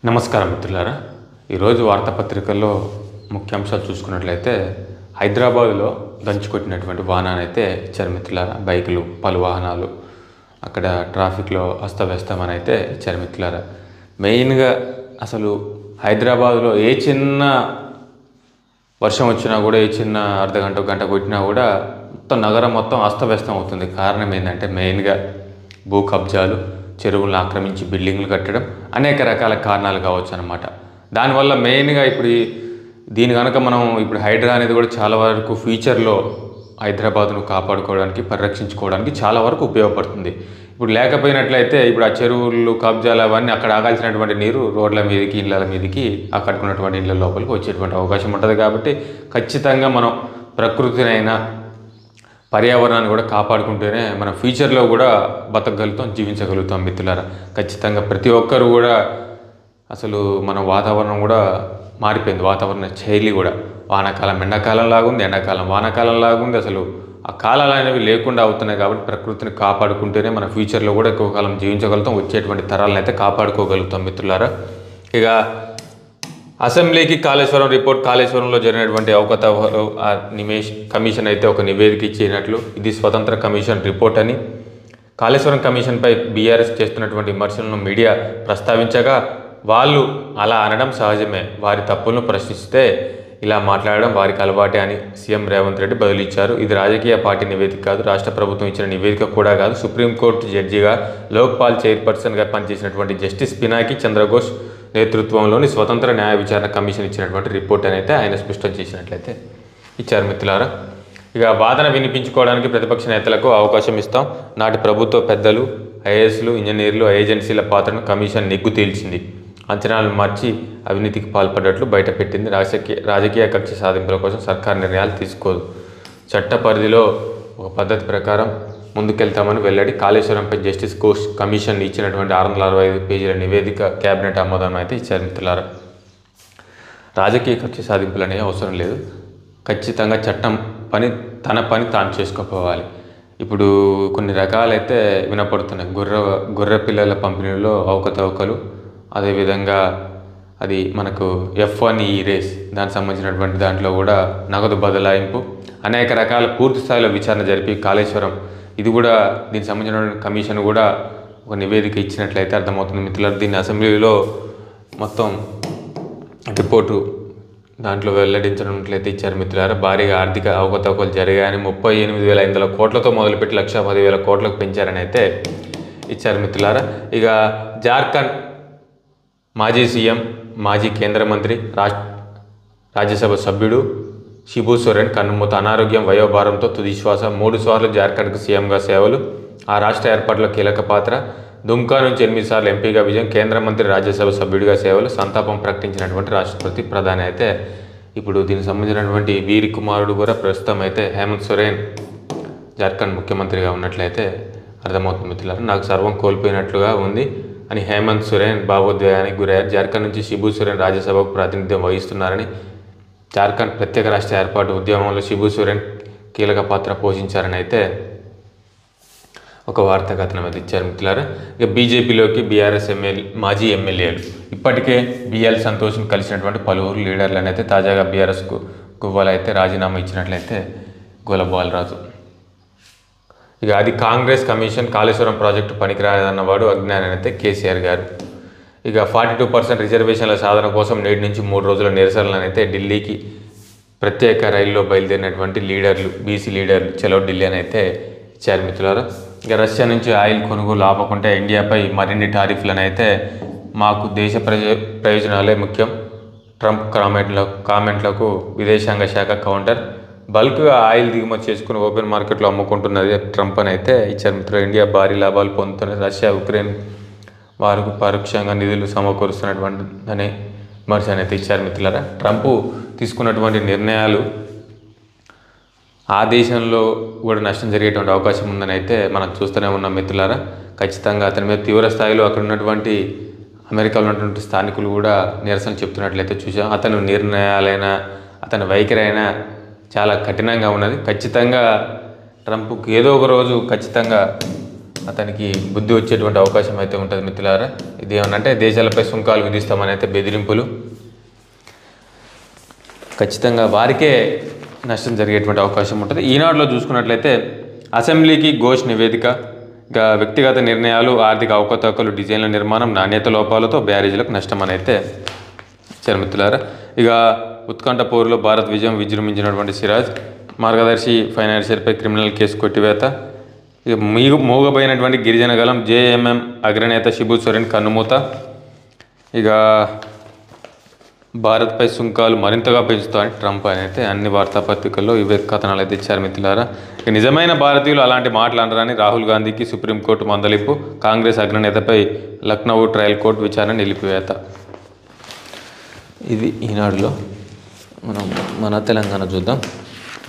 నమస్కారం మిత్రులారా. ఈరోజు వార్తాపత్రికల్లో ముఖ్యాంశాలు చూసుకున్నట్లయితే హైదరాబాదులో దంచుకొట్టినటువంటి వాహనానైతే ఇచ్చారు మిత్రులారా. బైకులు, పలు వాహనాలు అక్కడ ట్రాఫిక్లో అస్తవ్యస్తమని అయితే ఇచ్చారు మిత్రులారా. మెయిన్గా అసలు హైదరాబాదులో ఏ చిన్న వర్షం వచ్చినా కూడా, ఏ చిన్న అర్ధగంట గంట కొట్టినా కూడా మొత్తం నగరం మొత్తం అస్తవ్యస్తం అవుతుంది. కారణం ఏంటంటే మెయిన్గా భూ కబ్జాలు, చెరువులను ఆక్రమించి బిల్డింగ్లు కట్టడం, అనేక రకాల కారణాలు కావచ్చు అన్నమాట. దానివల్ల మెయిన్గా ఇప్పుడు దీని కనుక మనం ఇప్పుడు హైడ్రా అనేది కూడా చాలా వరకు ఫ్యూచర్లో హైదరాబాద్ను కాపాడుకోవడానికి, పరిరక్షించుకోవడానికి చాలా వరకు ఉపయోగపడుతుంది. ఇప్పుడు లేకపోయినట్లయితే ఇప్పుడు ఆ చెరువులు, కబ్జాలు అవన్నీ అక్కడ ఆగాల్సినటువంటి నీరు రోడ్ల మీదకి, ఇళ్ళ మీదకి, ఆ కట్టుకున్నటువంటి ఇళ్ళ లోపలికి వచ్చేటువంటి అవకాశం ఉంటుంది. కాబట్టి ఖచ్చితంగా మనం ప్రకృతినైనా పర్యావరణాన్ని కూడా కాపాడుకుంటేనే మన ఫ్యూచర్లో కూడా బతకగలుగుతాం, జీవించగలుగుతాం మిత్రులారా. ఖచ్చితంగా ప్రతి ఒక్కరు కూడా అసలు మన వాతావరణం కూడా మారిపోయింది. వాతావరణ శైలి కూడా వానాకాలం ఎండాకాలం లాగుంది, ఎండాకాలం వానాకాలం లాగుంది. అసలు ఆ కాలాలు అనేవి లేకుండా అవుతున్నాయి. కాబట్టి ప్రకృతిని కాపాడుకుంటేనే మన ఫ్యూచర్లో కూడా ఎక్కువ కాలం జీవించగలుగుతాం, వచ్చేటువంటి తరాలను అయితే కాపాడుకోగలుగుతాం మిత్రులారా. ఇక అసెంబ్లీకి కాళేశ్వరం రిపోర్ట్, కాళేశ్వరంలో జరిగినటువంటి అవకతవకలు కమిషన్ అయితే ఒక నివేదిక ఇచ్చినట్లు, ఇది స్వతంత్ర కమిషన్ రిపోర్ట్ అని కాళేశ్వరం కమిషన్పై బీఆర్ఎస్ చేస్తున్నటువంటి విమర్శలను మీడియా ప్రస్తావించగా, వాళ్ళు అలా అనడం సహజమే, వారి తప్పులను ప్రశ్నిస్తే ఇలా మాట్లాడడం వారికి అలవాటే అని సీఎం రేవంత్ రెడ్డి బదులిచ్చారు. ఇది రాజకీయ పార్టీ నివేదిక కాదు, రాష్ట్ర ప్రభుత్వం ఇచ్చిన నివేదిక కూడా కాదు. సుప్రీంకోర్టు జడ్జిగా, లోక్పాల్ చైర్పర్సన్గా పనిచేసినటువంటి జస్టిస్ పినాకి చంద్రఘోష్ నేతృత్వంలోని స్వతంత్ర న్యాయ విచారణ కమిషన్ ఇచ్చినటువంటి రిపోర్ట్ అని అయితే ఆయన స్పష్టం చేసినట్లయితే ఇచ్చారు మిత్రులారా. ఇక వాదన వినిపించుకోవడానికి ప్రతిపక్ష నేతలకు అవకాశం ఇస్తాం. నాటి ప్రభుత్వ పెద్దలు, ఐఏఎస్లు, ఇంజనీర్లు, ఏజెన్సీల పాత్రను కమిషన్ నిగ్గు తేల్చింది. అంచనాలను మార్చి అవినీతికి పాల్పడ్డట్లు బయటపెట్టింది. రాజకీయ కక్ష సాధింపుల కోసం సర్కార్ నిర్ణయాలు తీసుకోదు. చట్ట పరిధిలో ఒక పద్ధతి ప్రకారం ముందుకెళ్తామని వెల్లడి. కాళేశ్వరంపై జస్టిస్ ఘోష్ కమిషన్ ఇచ్చినటువంటి 665 పేజీల నివేదిక కేబినెట్ ఆమోదం అయితే ఇచ్చారు మిత్రులారా. రాజకీయ కక్ష సాధింపులు అనేవి అవసరం లేదు. ఖచ్చితంగా చట్టం తన పని తాను చేసుకోపోవాలి. ఇప్పుడు కొన్ని రకాలైతే వినపడుతున్నాయి. గొర్రె పిల్లల పంపిణీలో అవకతవకలు, అదేవిధంగా అది మనకు F1 రేస్ దానికి సంబంధించినటువంటి దాంట్లో కూడా నగదు బదలాయింపు, అనేక రకాల పూర్తి స్థాయిలో విచారణ జరిపి కాళేశ్వరం ఇది కూడా దీనికి సంబంధించిన కమిషన్ కూడా ఒక నివేదిక ఇచ్చినట్లయితే అర్థమవుతుంది మిత్రులారా. దీన్ని అసెంబ్లీలో మొత్తం రిపోర్టు దాంట్లో వెల్లడించినట్లయితే ఇచ్చారు మిత్రులారా. భారీగా ఆర్థిక అవకతవకలు జరిగాయని 38,500 కోట్లతో మొదలుపెట్టి 1,10,000 కోట్లకు పెంచారని అయితే ఇచ్చారు మిత్రులారా. ఇక జార్ఖండ్ మాజీ సీఎం, మాజీ కేంద్ర మంత్రి, రాజ్యసభ సభ్యుడు శిబు సోరెన్ కన్నుమూత. అనారోగ్యం, వయోభారంతో తుది శ్వాస. 3 సార్లు జార్ఖండ్కు సీఎంగా సేవలు, ఆ రాష్ట్ర ఏర్పాటులో కీలక పాత్ర. దుమ్కా నుంచి 8 సార్లు ఎంపీగా విజయం, కేంద్ర మంత్రి, రాజ్యసభ సభ్యుడిగా సేవలు. సంతాపం ప్రకటించినటువంటి రాష్ట్రపతి ప్రధాని అయితే ఇప్పుడు దీనికి సంబంధించినటువంటి వీరి కుమారుడు కూడా ప్రస్తుతం అయితే హేమంత్ సోరెన్ జార్ఖండ్ ముఖ్యమంత్రిగా ఉన్నట్లయితే అర్థమవుతుంది మిత్రులారా. నాకు సర్వం కోల్పోయినట్లుగా ఉంది అని హేమంత్ సోరెన్ భావోద్వేగానికి గురయ్యారు. జార్ఖండ్ నుంచి శిబు సోరెన్ రాజ్యసభకు ప్రాతినిధ్యం వహిస్తున్నారని, జార్ఖండ్ ప్రత్యేక రాష్ట్ర ఏర్పాటు ఉద్యమంలో శిబు సోరెన్ కీలక పాత్ర పోషించారని అయితే ఒక వార్తా కథనం అయితే ఇచ్చారు మిత్రులారా. ఇక బీజేపీలోకి బీఆర్ఎస్ మాజీ ఎమ్మెల్యేలు ఇప్పటికే బిఎల్ సంతోష్ని కలిసినటువంటి పలువురు లీడర్లను అయితే తాజాగా బీఆర్ఎస్కు గువ్వల అయితే రాజీనామా ఇచ్చినట్లయితే గోల బాలరాజు. ఇక అది కాంగ్రెస్ కమిషన్ కాళేశ్వరం ప్రాజెక్టు పనికిరాదన్నవాడు అజ్ఞాని అయితే కేసీఆర్ గారు. ఇక 42% రిజర్వేషన్ల సాధన కోసం నేటి నుంచి 3 రోజుల నిరసనలను అయితే ఢిల్లీకి ప్రత్యేక రైల్లో బయలుదేరినటువంటి లీడర్లు, బీసీ లీడర్లు చలో ఢిల్లీ అని అయితే ఇచ్చారు మిత్రులారా. ఇక రష్యా నుంచి ఆయిల్ కొనుగోలు ఆపకుంటే ఇండియాపై మరిన్ని టారిఫ్లను అయితే మాకు దేశ ప్రయోజనాలే ముఖ్యం. ట్రంప్ కామెంట్లకు విదేశాంగ శాఖ కౌంటర్. బల్క్గా ఆయిల్ దిగుమతి చేసుకుని ఓపెన్ మార్కెట్లో అమ్ముకుంటున్నది ట్రంప్ అని అయితే ఇచ్చారు మిత్రులు. ఇండియా భారీ లాభాలు పొందుతున్నది. రష్యా, ఉక్రెయిన్ వారికి పరోక్షంగా నిధులు సమకూరుస్తున్నటువంటి విమర్శ అయితే ఇచ్చారు మిత్రులారా. ట్రంప్ తీసుకున్నటువంటి నిర్ణయాలు ఆ దేశంలో కూడా నష్టం జరిగేటువంటి అవకాశం ఉందని అయితే మనం చూస్తూనే ఉన్నాం మిత్రులారా. ఖచ్చితంగా అతని మీద తీవ్ర స్థాయిలో అక్కడ ఉన్నటువంటి అమెరికాలో ఉన్నటువంటి స్థానికులు కూడా నిరసన చెప్తున్నట్లయితే చూసాం. అతని నిర్ణయాలైనా, అతని వైఖరి అయినా చాలా కఠినంగా ఉన్నది. ఖచ్చితంగా ట్రంప్కి ఏదో ఒక రోజు ఖచ్చితంగా అతనికి బుద్ధి వచ్చేటువంటి అవకాశం అయితే ఉంటుంది మిత్రులారా. ఇది ఏమనంటే దేశాలపై సుంకాలు విధిస్తామని అయితే బెదిరింపులు, ఖచ్చితంగా వారికే నష్టం జరిగేటువంటి అవకాశం ఉంటుంది. ఈనాడులో చూసుకున్నట్లయితే అసెంబ్లీకి ఘోష్ నివేదిక, ఇక వ్యక్తిగత నిర్ణయాలు, ఆర్థిక అవకతవకలు, డిజైన్ల నిర్మాణం, నాణ్యత లోపాలతో బ్యారేజీలకు నష్టం అని అయితే ఇచ్చారు మిత్రులారా. ఇక ఉత్కంఠ పోరులో భారత్ విజయం విజృంభించినటువంటి సిరాజ్, మార్గదర్శి ఫైనాన్షియల్పై క్రిమినల్ కేసు కొట్టివేత, ఇక మూగపోయినటువంటి గిరిజన గలం జేఎంఎం అగ్రనేత శిబు సోరెన్ కన్నుమూత, ఇక భారత్పై సుంకాలు మరింతగా పెంచుతామని ట్రంప్ అని అయితే అన్ని వార్తాపత్రికల్లో ఇవే కథనాలు అయితే ఇచ్చారు మిత్రులారా. ఇక నిజమైన భారతీయులు అలాంటి మాటలు అనరని రాహుల్ గాంధీకి సుప్రీంకోర్టు మందలింపు, కాంగ్రెస్ అగ్రనేతపై లక్నో ట్రయల్ కోర్టు విచారణ నిలిపివేత. ఇది ఈనాడులో. మన తెలంగాణ చూద్దాం.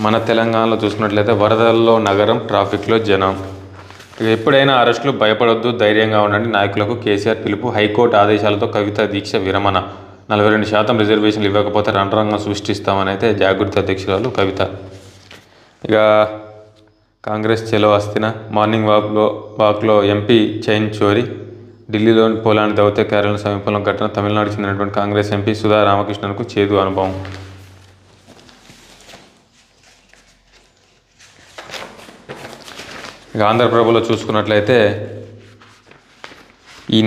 మన తెలంగాణలో చూసుకున్నట్లయితే వరదల్లో నగరం, ట్రాఫిక్లో జనం. ఇక ఎప్పుడైనా అరెస్టులు భయపడొద్దు, ధైర్యంగా ఉండండి, నాయకులకు కేసీఆర్ పిలుపు, హైకోర్టు ఆదేశాలతో కవిత దీక్ష విరమణ, 42% రిజర్వేషన్లు ఇవ్వకపోతే రణరంగం సృష్టిస్తామని అయితే జాగృతి అధ్యక్షురాలు కవిత. ఇక కాంగ్రెస్ చెలో అస్థిన, మార్నింగ్ వాక్లో ఎంపీ చైన్ చోరీ, ఢిల్లీలోని పోలాండ్ దౌత్య కార్యాలయం సమీపంలో ఘటన, తమిళనాడుకు చెందినటువంటి కాంగ్రెస్ ఎంపీ సుధా రామకృష్ణన్కు చేదు అనుభవం. ఇక ఆంధ్రప్రభలో చూసుకున్నట్లయితే ఈ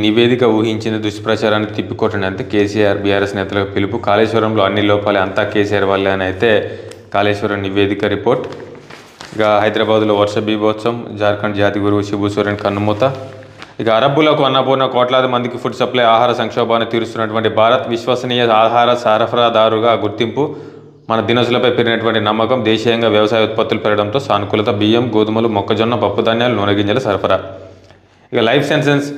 నివేదిక ఊహించిన దుష్ప్రచారాన్ని తిప్పికొట్టండి అంటే కేసీఆర్ బీఆర్ఎస్ నేతలకు పిలుపు, కాళేశ్వరంలో అన్ని లోపాలే అంతా కేసీఆర్ వల్లే అని అయితే కాళేశ్వరం నివేదిక రిపోర్ట్. ఇక హైదరాబాద్లో వర్ష బీభోత్సవం, జార్ఖండ్ జాతి గురువు శిబు సోరెన్ కన్నుమూత. ఇక అరబ్బులకు అన్నపూర్ణ కోట్లాది మందికి ఫుడ్ సప్లై, ఆహార సంక్షోభాన్ని తీరుస్తున్నటువంటి భారత్ విశ్వసనీయ ఆహార సరఫరాదారుగా గుర్తింపు, మన దినుసులపై పెరిగినటువంటి నమ్మకం, దేశీయంగా వ్యవసాయ ఉత్పత్తులు పెరగడంతో సానుకూలత, బియ్యం, గోధుమలు, మొక్కజొన్న, పప్పు ధాన్యాలు, నూనె గింజల సరఫరా. ఇక లైఫ్ సెన్సెన్స్